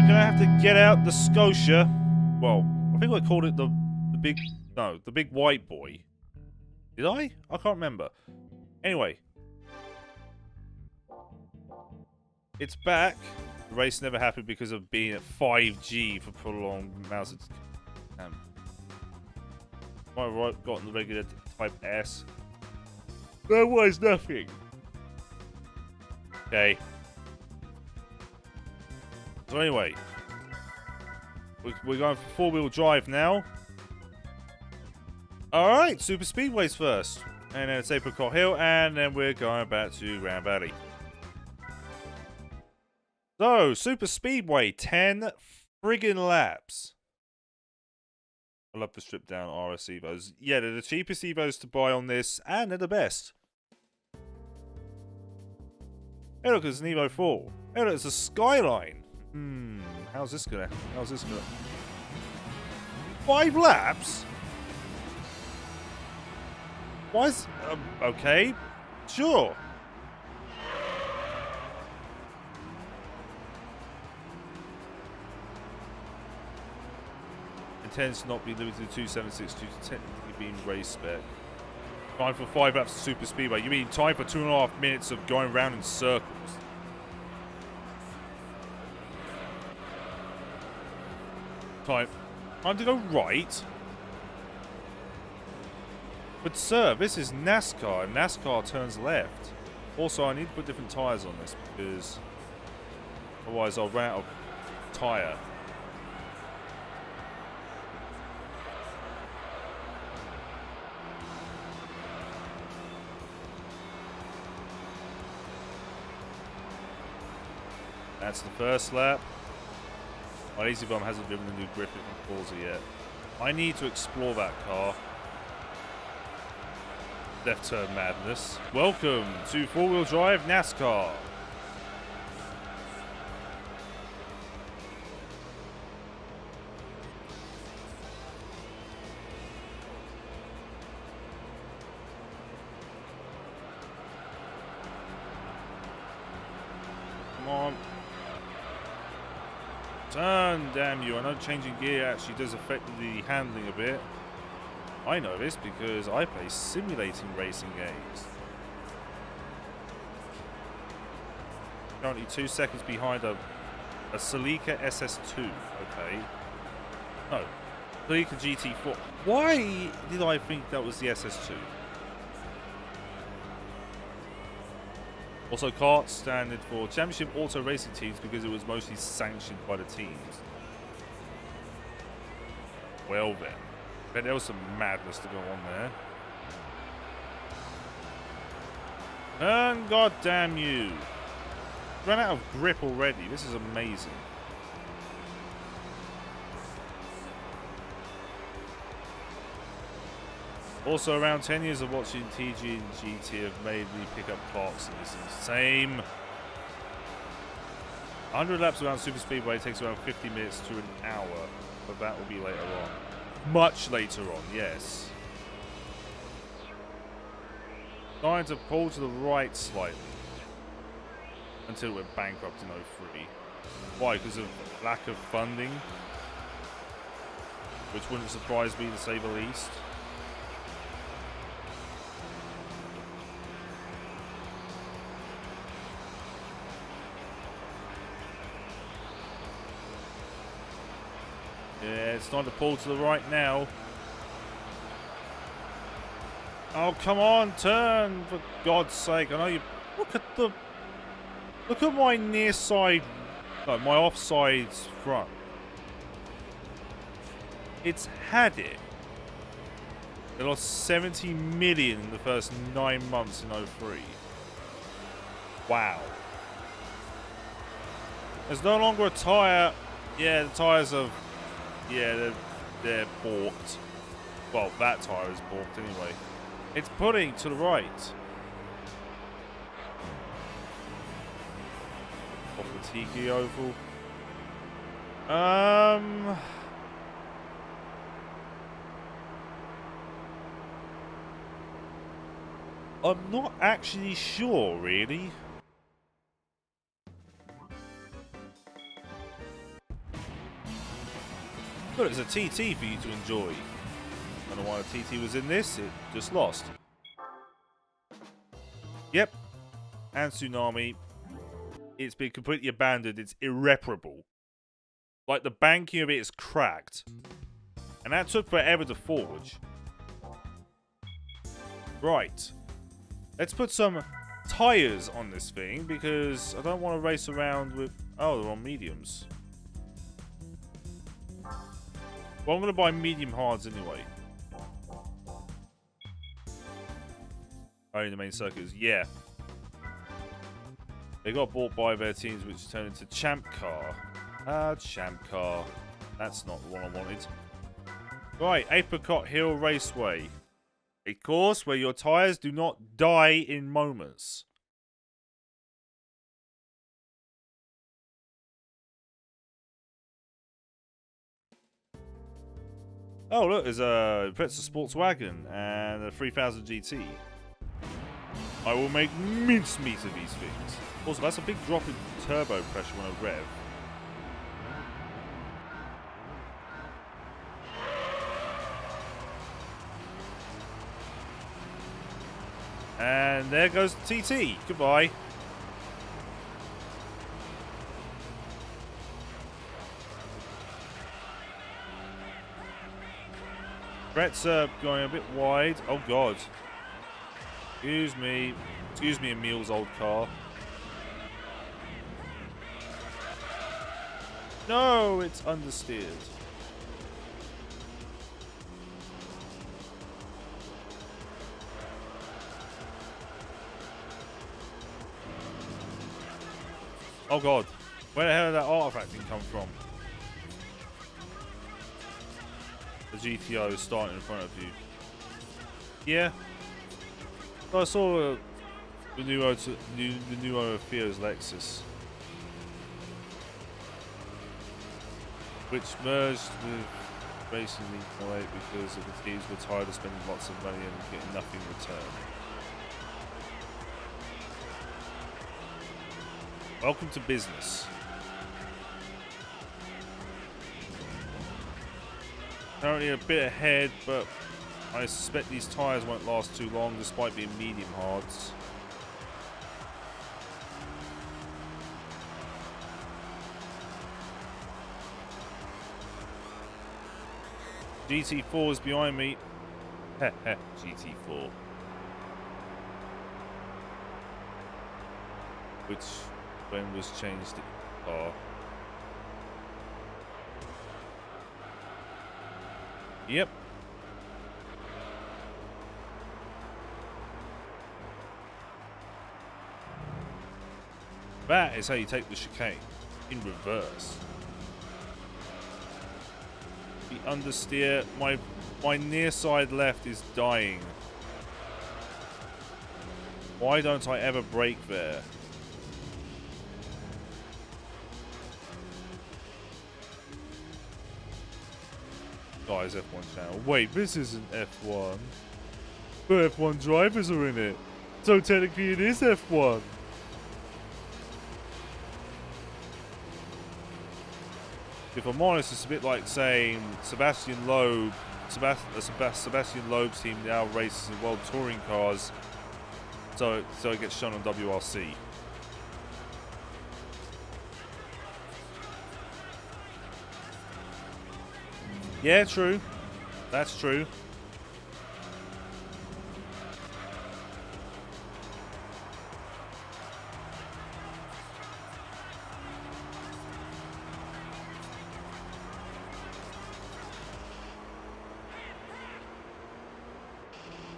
we're gonna have to get out the Scotia. Well, I think I called it the big white boy. Did I? I can't remember. Anyway, it's back. The race never happened because of being at 5G for prolonged amounts of time. My right got in the regular type S. There was nothing. Okay. So anyway, we're going for four-wheel drive now. Alright, super speedways first. And then it's Apricot Hill, and then we're going back to Grand Valley. So, super speedway, 10 friggin' laps. I love the stripped down RS Evos. Yeah, they're the cheapest Evos to buy on this, and they're the best. Hey look, it's an Evo 4. Hey look, it's a Skyline. How's this gonna... 5 laps? Why is... okay. Sure. Intends to not be limited to 276 due to technically being race spec. Time for 5 laps of super speedway. You mean time for 2.5 minutes of going around in circles? Time to go right. But sir, this is NASCAR, and NASCAR turns left. Also, I need to put different tyres on this because otherwise I'll run out of tyre. That's the first lap. My Easy Bum hasn't driven the new Griffith and Forza yet. I need to explore that car. Left turn madness. Welcome to four-wheel drive NASCAR. Come on. Turn, damn you. I know changing gear actually does affect the handling a bit. I know this because I play simulating racing games. Currently 2 seconds behind a Celica SS2. Okay. No. Celica GT4. Why did I think that was the SS2? Also, kart standard for championship auto racing teams because it was mostly sanctioned by the teams. Well then. Bet there was some madness to go on there. And god damn you. Ran out of grip already. This is amazing. Also, around 10 years of watching TG and GT have made me pick up clocks, and it's insane. 100 laps around Super Speedway takes around 50 minutes to an hour, but that will be later on. Much later on, yes. Trying to pull to the right slightly until we're bankrupt in 03. Why? Because of lack of funding, which wouldn't surprise me to say the least. Yeah, it's time to pull to the right now. Oh, come on, turn, for God's sake. I know you... Look at my near side... No, my offside front. It's had it. They lost 70 million in the first 9 months in 03. Wow. There's no longer a tyre. Yeah, the tyres have... Yeah, they're balked. Well, that tyre is balked anyway. It's pulling to the right. Off the Tiki Oval. I'm not actually sure, really. Look, it's a TT for you to enjoy. I don't know why the TT was in this, it just lost. Yep. And Tsunami. It's been completely abandoned. It's irreparable. Like, the banking of it is cracked. And that took forever to forge. Right. Let's put some tires on this thing, because I don't want to race around with... Oh, they're on mediums. Well, I'm going to buy medium hards anyway. Only the main circuits. Yeah. They got bought by their teams, which turned into Champ Car. Champ Car. That's not the one I wanted. Right, Apricot Hill Raceway. A course where your tyres do not die in moments. Oh, look, there's a Pretzel Sportswagen and a 3000 GT. I will make mincemeat of these things. Also, that's a big drop in turbo pressure when I rev. And there goes the TT. Goodbye. Brett's going a bit wide. Oh, God. Excuse me. Excuse me, Emil's old car. No, it's understeered. Oh, God. Where the hell did that artifacting come from? The GTO is starting in front of you. Yeah. I saw the new Theo's Lexus, which merged with Racing League 08 because the teams were tired of spending lots of money and getting nothing in return. Welcome to business. Currently a bit ahead, but I suspect these tyres won't last too long despite being medium hards. GT4 is behind me. GT4. Which when was changed to R. Yep. That is how you take the chicane. In reverse. The understeer. My near side left is dying. Why don't I ever brake there? Guys, F1 channel. Wait, this isn't F1. But F1 drivers are in it. So technically it is F1. If I'm honest, it's a bit like saying Sebastian Loeb's team now races in World Touring cars, so it gets shown on WRC. Yeah, true. That's true.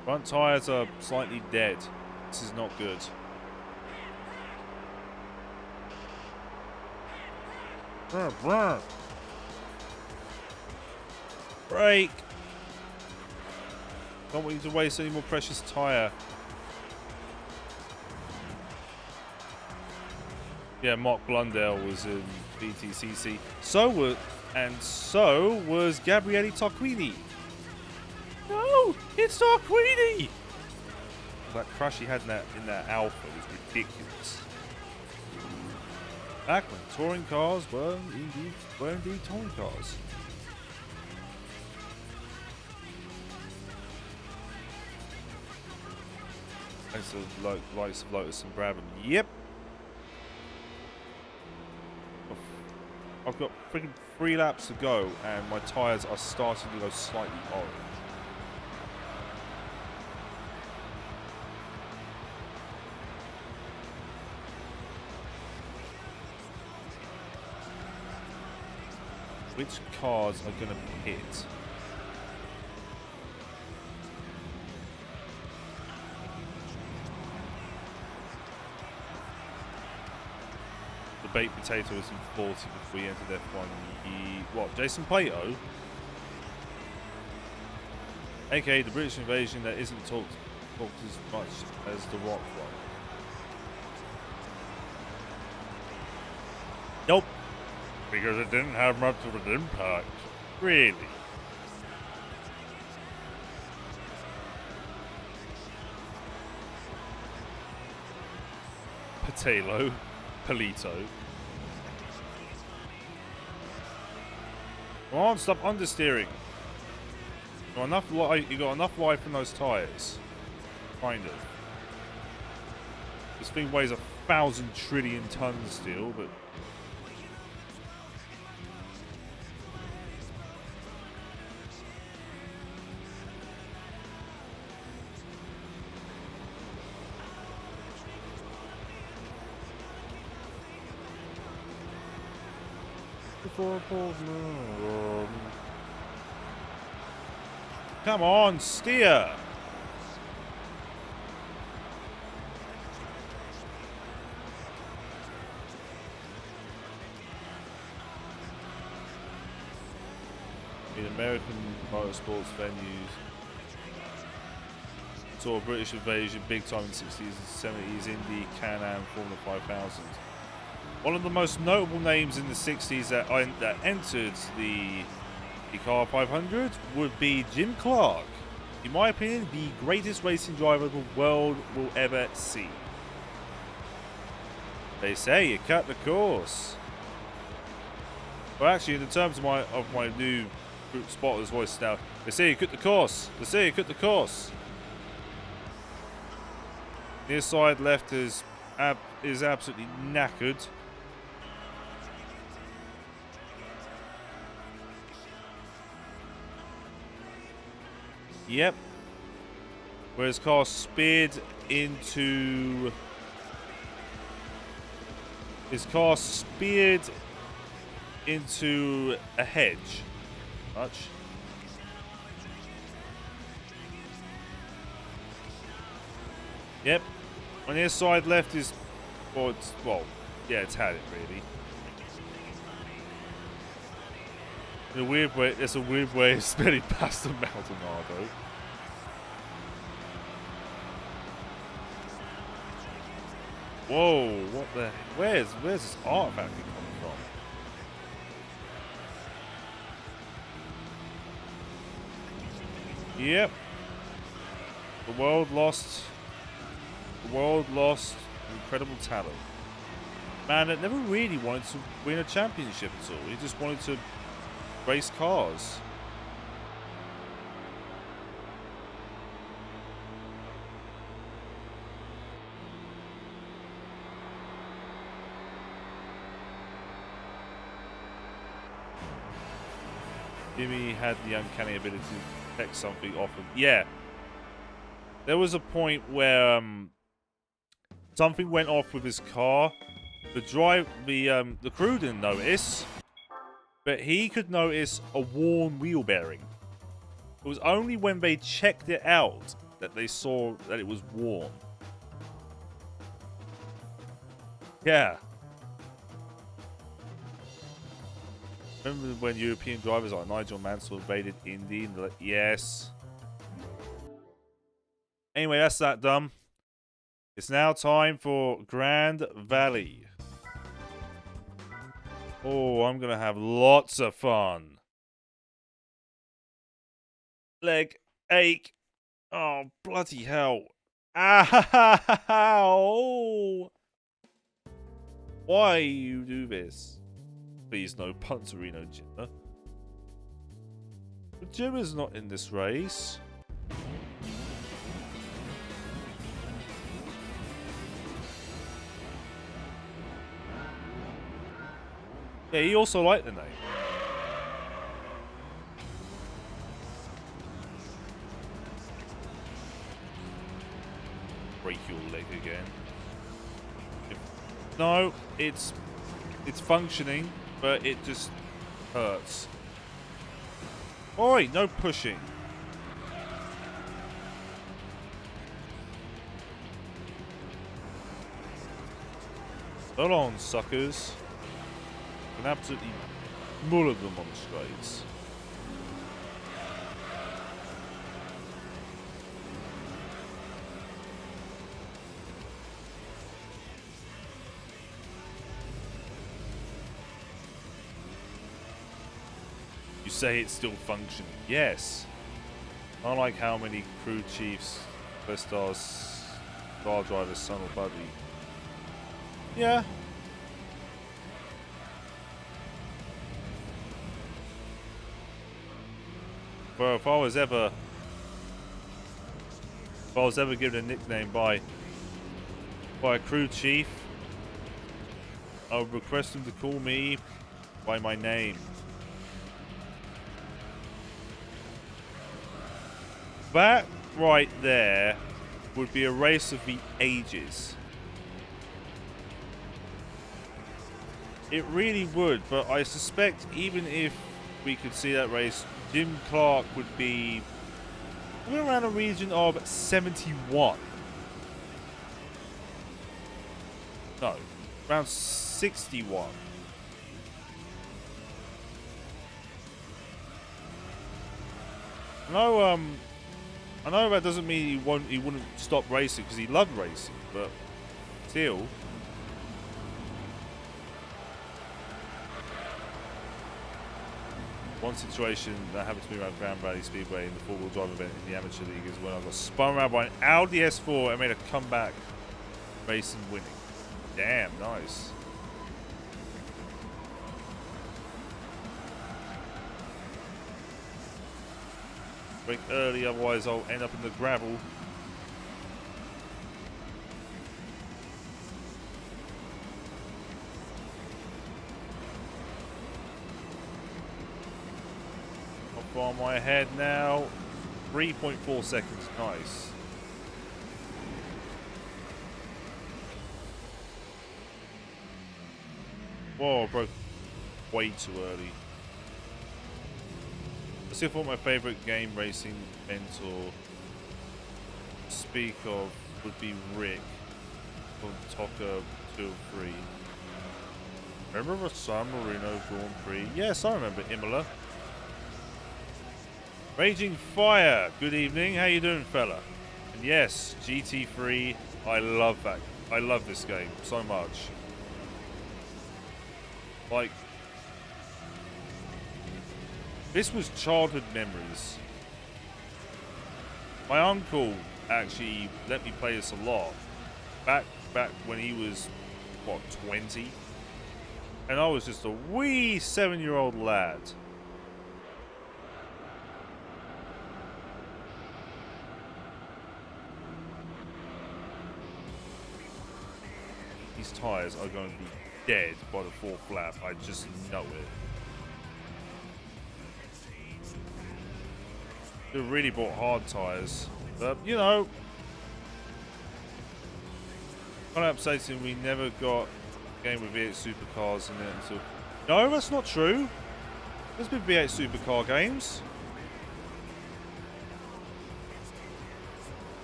Front tires are slightly dead. This is not good. Brake! Don't want you to waste any more precious tyre. Yeah, Mark Blundell was in BTCC. So was Gabriele Tarquini. No, it's Tarquini! That crash he had in that Alpha was ridiculous. Back when touring cars were indeed touring cars. Likes of Lotus and Brabham. Yep. I've got freaking 3 laps to go, and my tyres are starting to go slightly orange. Which cars are going to hit? The baked potato was in 40 before we entered F1. What? Jason Plato? AKA the British invasion that isn't talked as much as the Rock one. Nope. Because it didn't have much of an impact. Really? Potato. Polito. Come on, stop understeering. You got enough life in those tires. Kind of. This thing weighs 1,000 trillion tons still, but come on, steer! In American motorsports venues, saw a British invasion big time in the 60s and 70s, Indy, Can-Am, Formula 5000. One of the most notable names in the 60s that entered the car 500 would be Jim Clark. In my opinion, the greatest racing driver the world will ever see. They say you cut the course. Well, actually, in the terms of my new spotter's voice now, they say you cut the course. They say you cut the course. Near side left is absolutely knackered. Yep. Where his car speared into... His car speared into a hedge. Much. Yep. On the side left is... Well, yeah, it's had it, really. In a weird way, there's a weird way of spinning past the Maldonado. Whoa, what the... Where's this artifact coming from? Yep. The world lost incredible talent. Man that never really wanted to win a championship at all. He just wanted to race cars. Jimmy had the uncanny ability to detect something off of... Yeah. There was a point where something went off with his car. The crew didn't notice, but he could notice a worn wheel bearing. It was only when they checked it out that they saw that it was worn. Yeah. Remember when European drivers like Nigel Mansell invaded Indy? Yes. Anyway, that's that done. It's now time for Grand Valley. Oh, I'm going to have lots of fun. Leg ache. Oh, bloody hell. Ow! Why you do this? Please no Punterino Jimmer. But Jimmer's not in this race. Yeah, he also liked the name. Break your leg again. No, it's functioning, but it just hurts. Oi, no pushing. Hold on, suckers. Can absolutely muller them on the straights. You say it's still functioning. Yes. I like how many crew chiefs, first stars, car drivers, son or buddy. Yeah. Well, if I was ever given a nickname by a crew chief, I would request him to call me by my name. That right there would be a race of the ages. It really would, but I suspect even if we could see that race, Jim Clark would be around a region of 71. No, around 61. I know that doesn't mean he wouldn't stop racing because he loved racing, but still. One situation that happened to me around Grand Valley Speedway in the four-wheel drive event in the amateur league is when I got spun around by an Audi S4 and made a comeback racing winning. Damn, nice. Brake early, otherwise I'll end up in the gravel. On my head now, 3.4 seconds, nice. Whoa, I broke way too early. Let's see if what my favorite game racing mentor speak of would be Rick from Toka 203. Remember the San Marino Grand Prix? Yes, I remember Imola. Raging Fire, good evening. How you doing, fella? And yes, GT3. I love that. I love this game so much. Like, this was childhood memories. My uncle actually let me play this a lot. Back when he was, what, 20? And I was just a wee 7-year-old lad. These tyres are going to be dead by the fourth lap. I just know it. They really bought hard tyres. But, you know, kind of upsetting we never got a game with V8 supercars in it until... No, that's not true. There's been V8 supercar games.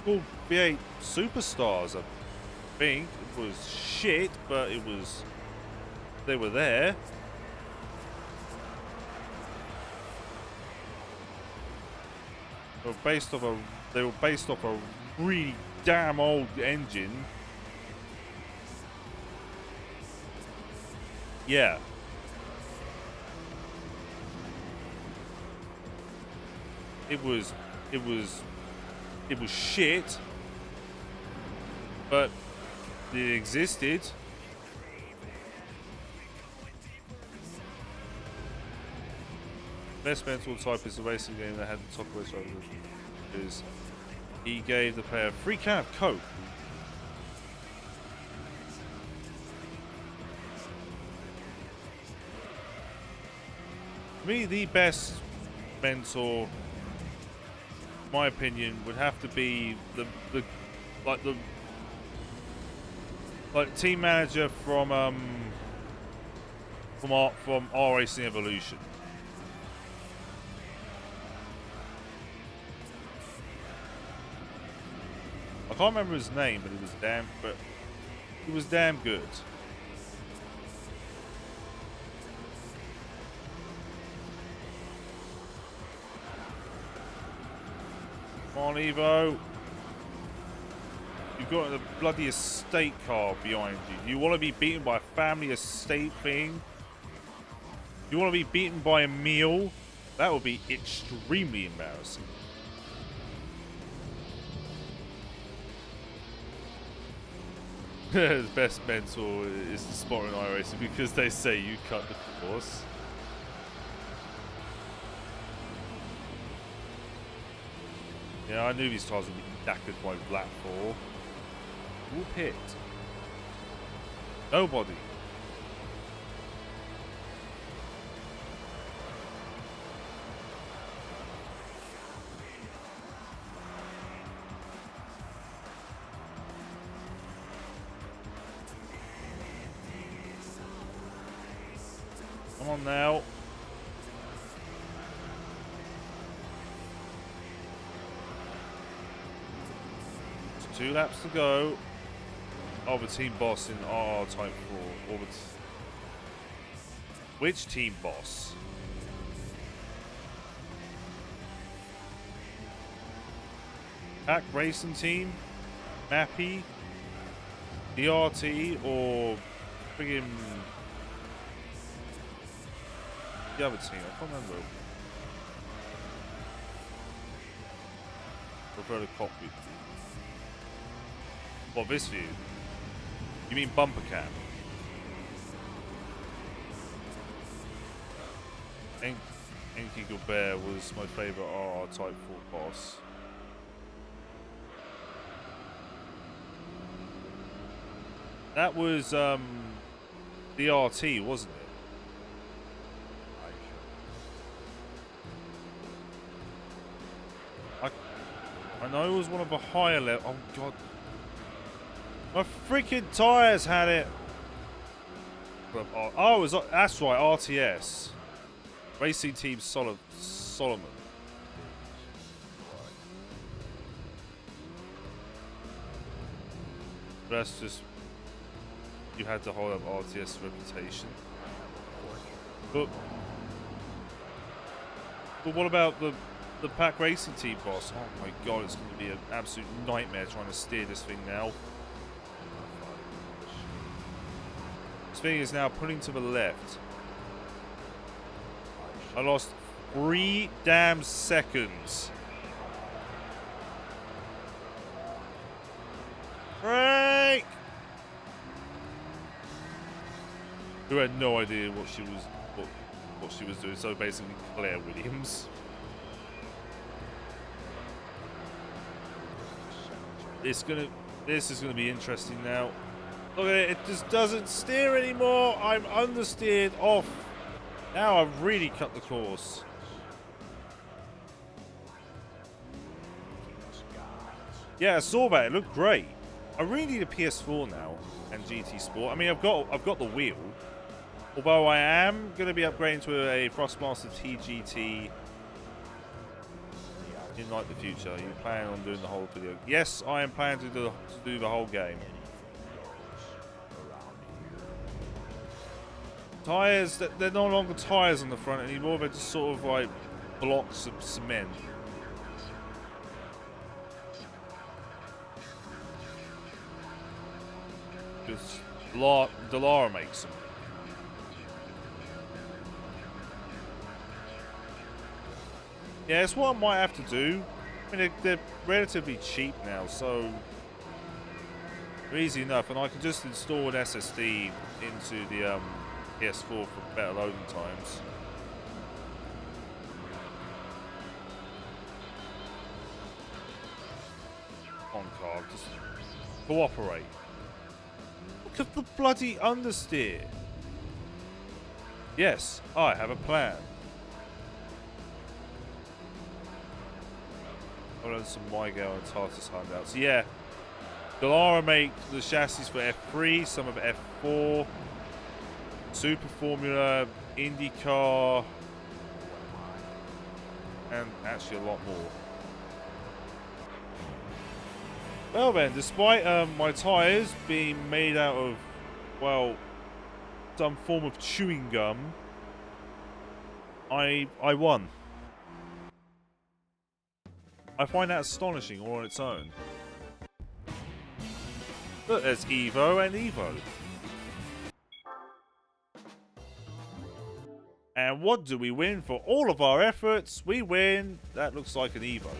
Called V8 Superstars, I think. It was shit, but it was... They were there. They were based off a really damn old engine. Yeah. It was shit, but it existed. Best mental type is the racing game that had the top race over because he gave the player a free can of Coke. For me, the best mentor, in my opinion, would have to be the team manager from R Racing Evolution. I can't remember his name, but he was damn good. Come on, Evo. You've got the bloody estate car behind you. You want to be beaten by a family estate thing? You want to be beaten by a meal? That would be extremely embarrassing. The best mentor is the spot in iRacing because they say you cut the course. Yeah, I knew these tires would be knackered by Black 4. Who pit? Nobody. Come on now. Just 2 laps to go. Oh, the team boss in R Type 4. Which team boss? Pack Racing Team? Mappy? DRT? Or friggin' the other team? I can't remember. Prefer the cockpit. What, this view? You mean bumper cam? Enki Gilbert was my favourite RR Type 4 boss. That was DRT, wasn't it? I know it was one of the higher level. Oh god. My freaking tyres had it. Oh, that's right, RTS. Racing Team Solomon. That's just, you had to hold up RTS reputation. But what about the Pack Racing Team boss? Oh my god, it's going to be an absolute nightmare trying to steer this thing now. This thing is now pulling to the left. I lost 3 damn seconds. Break! Who had no idea what she was doing. So basically, Claire Williams. This is gonna be interesting now. Look at it, it just doesn't steer anymore. I'm understeered off. Now I've really cut the course. Yeah, I saw that. It looked great. I really need a PS4 now and GT Sport. I mean, I've got the wheel. Although I am going to be upgrading to a Thrustmaster TGT in like the future. Are you planning on doing the whole video? Yes, I am planning to do the whole game. Tyres, they're no longer tyres on the front anymore. They're just sort of like blocks of cement. Because Dallara makes them. Yeah, it's what I might have to do. I mean, they're relatively cheap now, so they're easy enough. And I can just install an SSD into the PS4 for better loading times. Come on, car, just cooperate. Look at the bloody understeer. Yes, I have a plan. I've done some MyGale and Tartus handouts. Yeah. Dallara make the chassis for F3, some of F4, Super Formula, IndyCar, and actually a lot more. Well then, despite my tyres being made out of, well, some form of chewing gum, I won. I find that astonishing all on its own. Look, there's Evo and Evo. And what do we win for all of our efforts? We win, that looks like an Evo.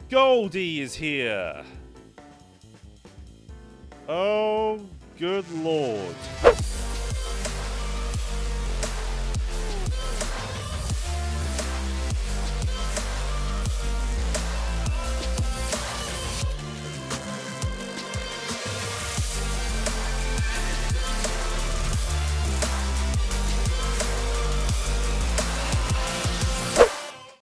Goldie is here. Oh, good lord.